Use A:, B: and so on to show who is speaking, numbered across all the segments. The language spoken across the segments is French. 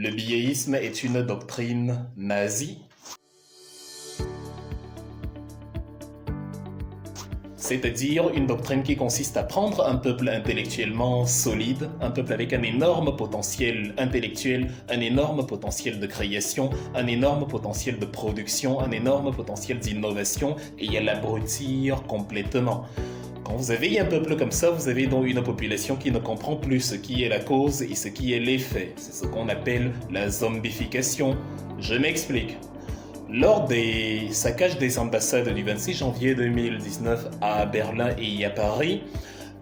A: Le biéisme est une doctrine nazie, c'est-à-dire une doctrine qui consiste à prendre un peuple intellectuellement solide, un peuple avec un énorme potentiel intellectuel, un énorme potentiel de création, un énorme potentiel de production, un énorme potentiel d'innovation, et à l'abrutir complètement. Quand vous avez un peuple comme ça, vous avez donc une population qui ne comprend plus ce qui est la cause et ce qui est l'effet. C'est ce qu'on appelle la zombification. Je m'explique. Lors des saccages des ambassades du 26 janvier 2019 à Berlin et à Paris,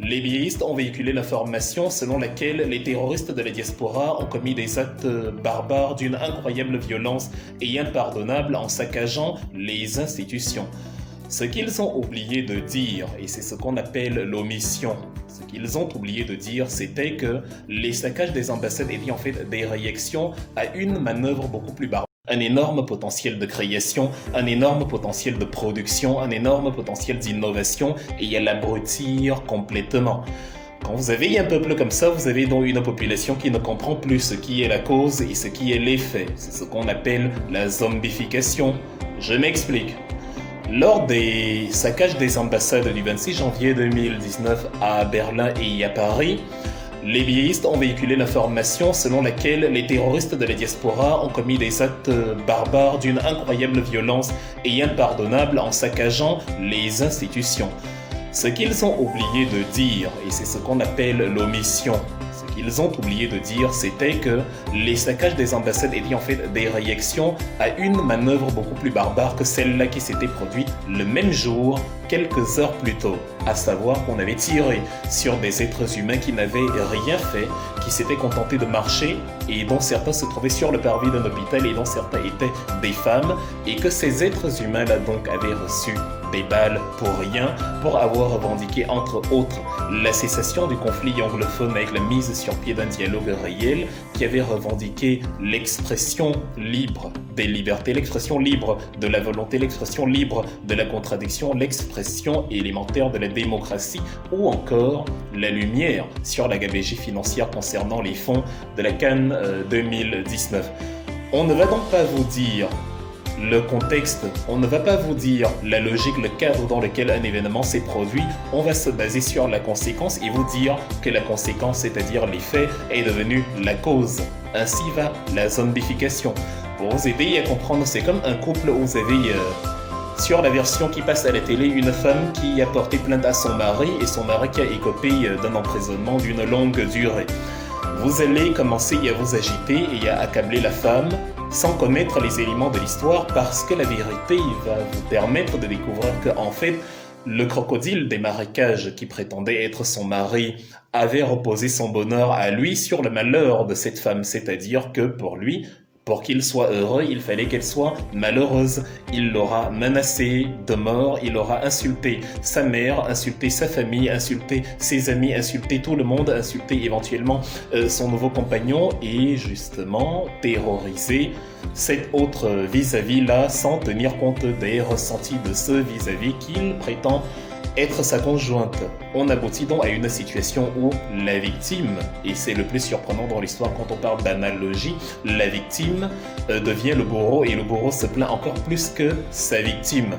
A: les biéistes ont véhiculé l'information selon laquelle les terroristes de la diaspora ont commis des actes barbares d'une incroyable violence et impardonnable en saccageant les institutions. Ce qu'ils ont oublié de dire, et c'est ce qu'on appelle l'omission, ce qu'ils ont oublié de dire, c'était que les saccages des ambassades étaient en fait des réactions à une manœuvre beaucoup plus barbare. Un énorme potentiel de création, un énorme potentiel de production, un énorme potentiel d'innovation, et à l'abrutir complètement. Quand vous avez un peuple comme ça, vous avez donc une population qui ne comprend plus ce qui est la cause et ce qui est l'effet. C'est ce qu'on appelle la zombification. Je m'explique. Lors des saccages des ambassades du 26 janvier 2019 à Berlin et à Paris, les biéistes ont véhiculé l'information selon laquelle les terroristes de la diaspora ont commis des actes barbares d'une incroyable violence et impardonnable en saccageant les institutions. Ce qu'ils ont oublié de dire, et c'est ce qu'on appelle l'omission, ce qu'ils ont oublié de dire, c'était que les saccages des ambassades étaient en fait des réactions à une manœuvre beaucoup plus barbare que celle-là qui s'était produite le même jour, quelques heures plus tôt. À savoir qu'on avait tiré sur des êtres humains qui n'avaient rien fait, qui s'étaient contentés de marcher et dont certains se trouvaient sur le parvis d'un hôpital et dont certains étaient des femmes, et que ces êtres humains-là donc avaient reçu des balles pour rien, pour avoir revendiqué entre autres la cessation du conflit anglophone avec la mise sur pied d'un dialogue réel, qui avait revendiqué l'expression libre des libertés, l'expression libre de la volonté, l'expression libre de la contradiction, l'expression élémentaire de la démocratie, ou encore la lumière sur la gabegie financière concernant les fonds de la Cannes 2019. On ne va donc pas vous dire le contexte, on ne va pas vous dire la logique, le cadre dans lequel un événement s'est produit, on va se baser sur la conséquence et vous dire que la conséquence, c'est-à-dire l'effet, est devenue la cause. Ainsi va la zombification. Pour vous aider à comprendre, c'est comme un couple où vous avez sur la version qui passe à la télé une femme qui a porté plainte à son mari et son mari qui a écopé d'un emprisonnement d'une longue durée. Vous allez commencer à vous agiter et à accabler la femme sans connaître les éléments de l'histoire, parce que la vérité va vous permettre de découvrir qu'en fait, le crocodile des marécages qui prétendait être son mari avait reposé son bonheur à lui sur le malheur de cette femme, c'est-à-dire que pour lui, pour qu'il soit heureux, il fallait qu'elle soit malheureuse. Il l'aura menacée de mort, il aura insulté sa mère, insulté sa famille, insulté ses amis, insulté tout le monde, insulté éventuellement son nouveau compagnon et justement terrorisé cet autre vis-à-vis-là sans tenir compte des ressentis de ce vis-à-vis qu'il prétend être sa conjointe. On aboutit donc à une situation où la victime, et c'est le plus surprenant dans l'histoire quand on parle d'analogie, la victime devient le bourreau et le bourreau se plaint encore plus que sa victime.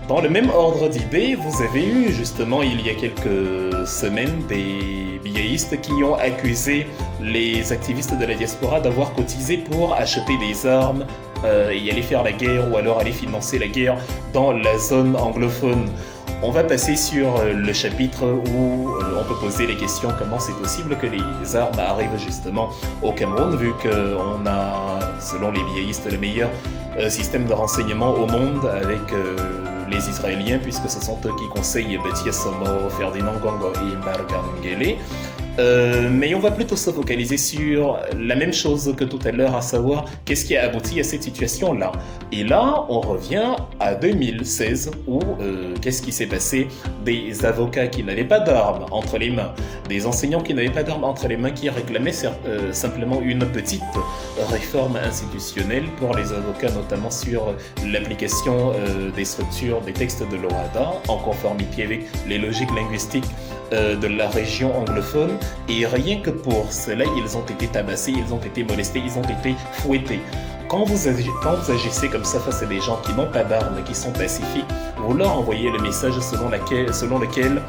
A: Dans le même ordre d'idées, vous avez eu justement il y a quelques semaines des biéistes qui ont accusé les activistes de la diaspora d'avoir cotisé pour acheter des armes et aller faire la guerre ou alors aller financer la guerre dans la zone anglophone. On va passer sur le chapitre où on peut poser les questions comment c'est possible que les armes arrivent justement au Cameroun, vu qu'on a, selon les biéistes, le meilleur système de renseignement au monde avec les Israéliens, puisque ce sont eux qui conseillent Betia Somo, Ferdinand Gongo et Mbargangele. Mais on va plutôt se focaliser sur la même chose que tout à l'heure, à savoir qu'est-ce qui a abouti à cette situation-là. Et là, on revient à 2016 où qu'est-ce qui s'est passé? Des avocats qui n'avaient pas d'armes entre les mains, des enseignants qui n'avaient pas d'armes entre les mains, qui réclamaient simplement une petite réforme institutionnelle pour les avocats, notamment sur l'application des structures des textes de l'OHADA en conformité avec les logiques linguistiques de la région anglophone, et rien que pour cela, ils ont été tabassés, ils ont été molestés, ils ont été fouettés. Quand vous agissez comme ça face à des gens qui n'ont pas d'armes, qui sont pacifiques, vous leur envoyez le message selon lequel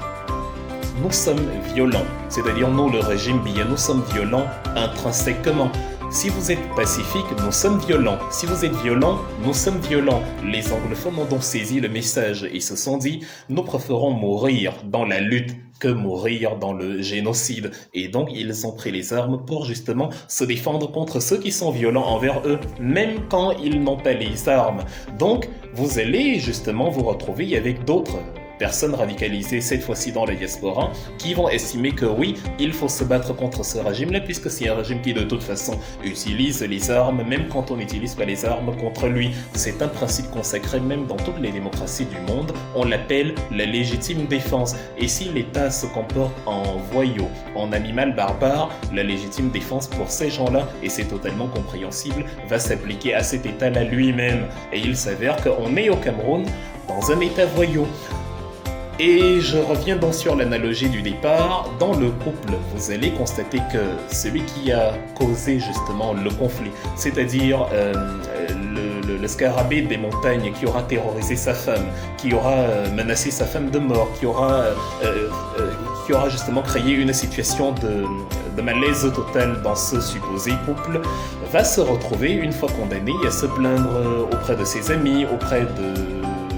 A: nous sommes violents. C'est-à-dire, nous, le régime bien, nous sommes violents intrinsèquement. Si vous êtes pacifique, nous sommes violents. Si vous êtes violent, nous sommes violents. Les anglophones ont donc saisi le message et se sont dit, nous préférons mourir dans la lutte que mourir dans le génocide. Et donc, ils ont pris les armes pour justement se défendre contre ceux qui sont violents envers eux, même quand ils n'ont pas les armes. Donc, vous allez justement vous retrouver avec d'autres personnes radicalisées, cette fois-ci dans la diaspora, qui vont estimer que oui, il faut se battre contre ce régime-là, puisque c'est un régime qui de toute façon utilise les armes, même quand on n'utilise pas les armes contre lui. C'est un principe consacré même dans toutes les démocraties du monde, on l'appelle la légitime défense. Et si l'État se comporte en voyou, en animal barbare, la légitime défense pour ces gens-là, et c'est totalement compréhensible, va s'appliquer à cet État-là lui-même. Et il s'avère qu'on est au Cameroun dans un État voyou. Et je reviens donc sur l'analogie du départ. Dans le couple, vous allez constater que celui qui a causé justement le conflit, c'est-à-dire le scarabée des montagnes qui aura terrorisé sa femme, qui aura menacé sa femme de mort, qui aura justement créé une situation de malaise total dans ce supposé couple, va se retrouver, une fois condamné, à se plaindre auprès de ses amis, auprès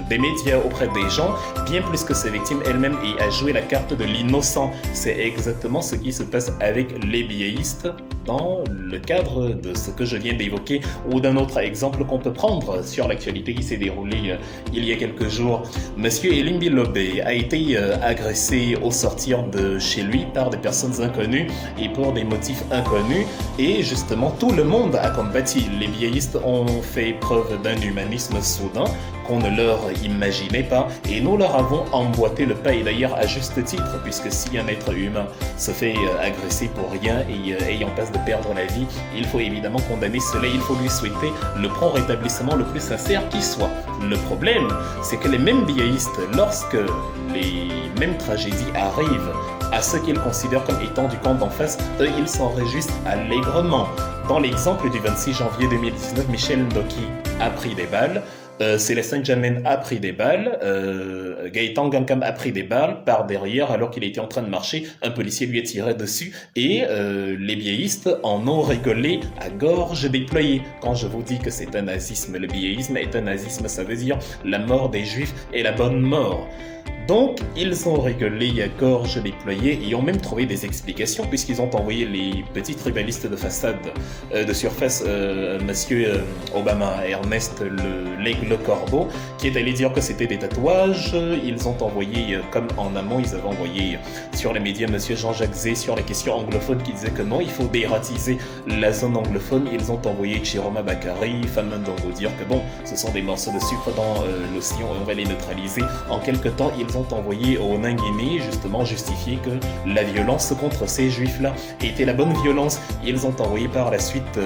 A: des médias, auprès des gens, bien plus que ses victimes elles-mêmes, et à jouer la carte de l'innocent. C'est exactement ce qui se passe avec les biéistes dans le cadre de ce que je viens d'évoquer, ou d'un autre exemple qu'on peut prendre sur l'actualité qui s'est déroulée il y a quelques jours. Monsieur Elimbi Lobé a été agressé au sortir de chez lui par des personnes inconnues et pour des motifs inconnus, et justement tout le monde a combattu. Les biéistes ont fait preuve d'un humanisme soudain qu'on ne leur imaginait pas, et nous leur avons emboîté le pas, et d'ailleurs à juste titre, puisque si un être humain se fait agresser pour rien et ayant passe de perdre la vie, il faut évidemment condamner cela, il faut lui souhaiter le prompt rétablissement le plus sincère qui soit. Le problème, c'est que les mêmes biéistes, lorsque les mêmes tragédies arrivent à ceux qu'ils considèrent comme étant du camp d'en face, eux, ils s'en réjouissent allègrement. Dans l'exemple du 26 janvier 2019, Michel Ndoki a pris des balles, Célestin Jamen a pris des balles, Gaëtan Gankam a pris des balles par derrière alors qu'il était en train de marcher, un policier lui a tiré dessus et les biéistes en ont rigolé à gorge déployée. Quand je vous dis que c'est un nazisme, le biéisme est un nazisme, ça veut dire la mort des juifs est la bonne mort. Donc, ils ont rigolé à gorge déployée et ont même trouvé des explications puisqu'ils ont envoyé les petits tribalistes de façade, de surface, monsieur Obama, Ernest l'aigle corbeau, qui est allé dire que c'était des tatouages. Ils ont envoyé, comme en amont, ils avaient envoyé sur les médias monsieur Jean-Jacques Zé sur les questions anglophones qui disait que non, il faut dératiser la zone anglophone. Ils ont envoyé Chiroma Bakary, Faman Dongo dire que bon, ce sont des morceaux de sucre dans l'océan et on va les neutraliser. En quelque temps, ils ont envoyé au Ninguéné justement justifier que la violence contre ces juifs-là était la bonne violence. Ils ont envoyé par la suite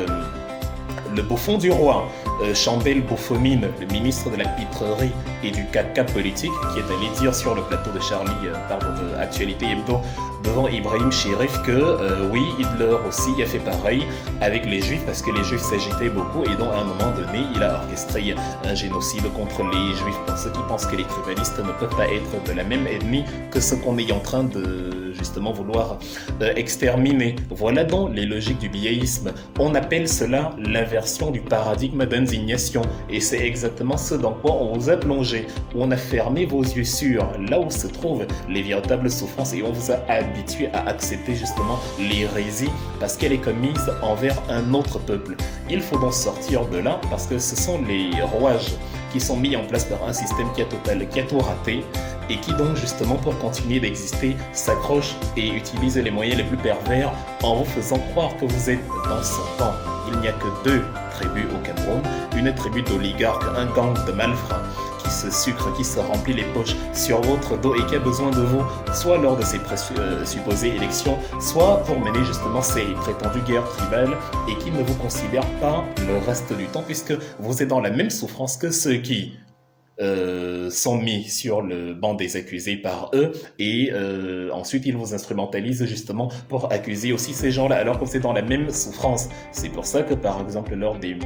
A: le bouffon du roi, Chambel Boufonine, le ministre de la pitrerie et du caca politique, qui est allé dire sur le plateau de Charlie, de Actualité Hebdo, devant Ibrahim Chérif que oui, Hitler aussi a fait pareil avec les juifs parce que les juifs s'agitaient beaucoup et donc à un moment donné, il a orchestré un génocide contre les juifs. Pour ceux qui pensent que les tribalistes ne peuvent pas être de la même ethnie que ce qu'on est en train de justement vouloir exterminer. Voilà donc les logiques du biéisme. On appelle cela l'inversion du paradigme d'indignation et c'est exactement ce dans quoi on vous a plongé, où on a fermé vos yeux sur là où se trouvent les véritables souffrances et on vous a habitué à accepter justement l'hérésie parce qu'elle est commise envers un autre peuple. Il faut donc sortir de là parce que ce sont les rouages qui sont mis en place par un système qui a tout raté et qui donc justement pour continuer d'exister s'accroche et utilise les moyens les plus pervers en vous faisant croire que vous êtes dans son temps. Il n'y a que deux tribus au Cameroun, une tribu d'oligarques, un gang de malfrats qui se sucre, qui se remplit les poches sur votre dos et qui a besoin de vous, soit lors de ces supposées élections, soit pour mener justement ces prétendues guerres tribales et qui ne vous considèrent pas le reste du temps puisque vous êtes dans la même souffrance que ceux qui sont mis sur le banc des accusés par eux et ensuite ils vous instrumentalisent justement pour accuser aussi ces gens-là alors que vous êtes dans la même souffrance. C'est pour ça que par exemple lors des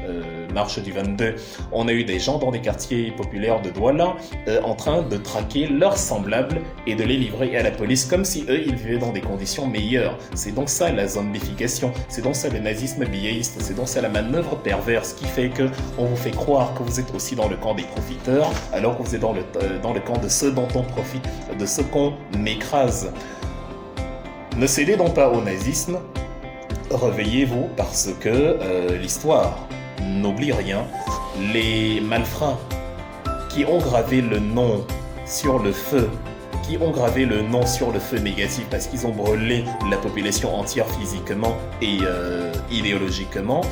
A: marches du 22, on a eu des gens dans des quartiers populaires de Douala en train de traquer leurs semblables et de les livrer à la police comme si eux ils vivaient dans des conditions meilleures. C'est donc ça la zombification, c'est donc ça le nazisme biéiste, c'est donc ça la manœuvre perverse qui fait que on vous fait croire que vous êtes aussi dans le camp des profiteurs alors que vous êtes dans le camp de ceux dont on profite, de ceux qu'on écrase. Ne cédez donc pas au nazisme, réveillez-vous parce que l'histoire n'oublie rien. Les malfrats qui ont gravé le nom sur le feu, qui ont gravé le nom sur le feu négatif parce qu'ils ont brûlé la population entière physiquement et idéologiquement,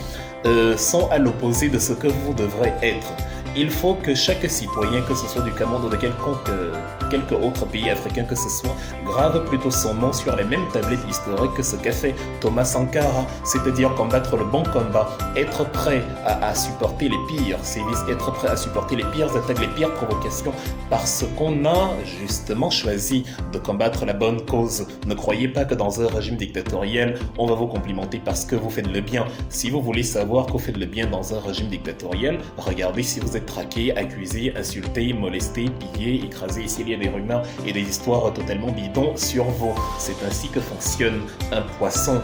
A: sont à l'opposé de ce que vous devrez être. Il faut que chaque citoyen, que ce soit du Cameroun ou de quelque autre pays africain que ce soit, grave plutôt son nom sur les mêmes tablettes historiques que ce qu'a fait Thomas Sankara, c'est-à-dire combattre le bon combat, être prêt à supporter les pires sévices, être prêt à supporter les pires attaques, les pires provocations, parce qu'on a justement choisi de combattre la bonne cause. Ne croyez pas que dans un régime dictatorial, on va vous complimenter parce que vous faites le bien. Si vous voulez savoir que vous faites le bien dans un régime dictatorial, regardez si vous êtes traqué, accusé, insulté, molesté, pillé, écrasé. Ici, il y a des rumeurs et des histoires totalement bidons sur vous. C'est ainsi que fonctionne un poisson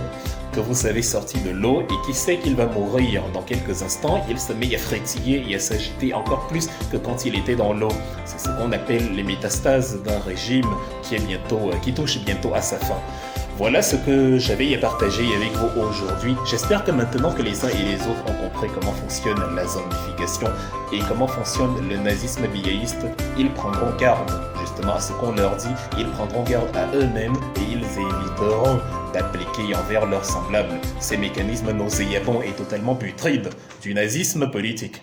A: que vous avez sorti de l'eau et qui sait qu'il va mourir dans quelques instants. Il se met à frétiller et à s'agiter encore plus que quand il était dans l'eau. C'est ce qu'on appelle les métastases d'un régime qui touche bientôt à sa fin. Voilà ce que j'avais à partager avec vous aujourd'hui. J'espère que maintenant que les uns et les autres ont compris comment fonctionne la zombification et comment fonctionne le nazisme biéiste, ils prendront garde justement à ce qu'on leur dit, ils prendront garde à eux-mêmes et ils éviteront d'appliquer envers leurs semblables ces mécanismes nauséabonds et totalement putrides du nazisme politique.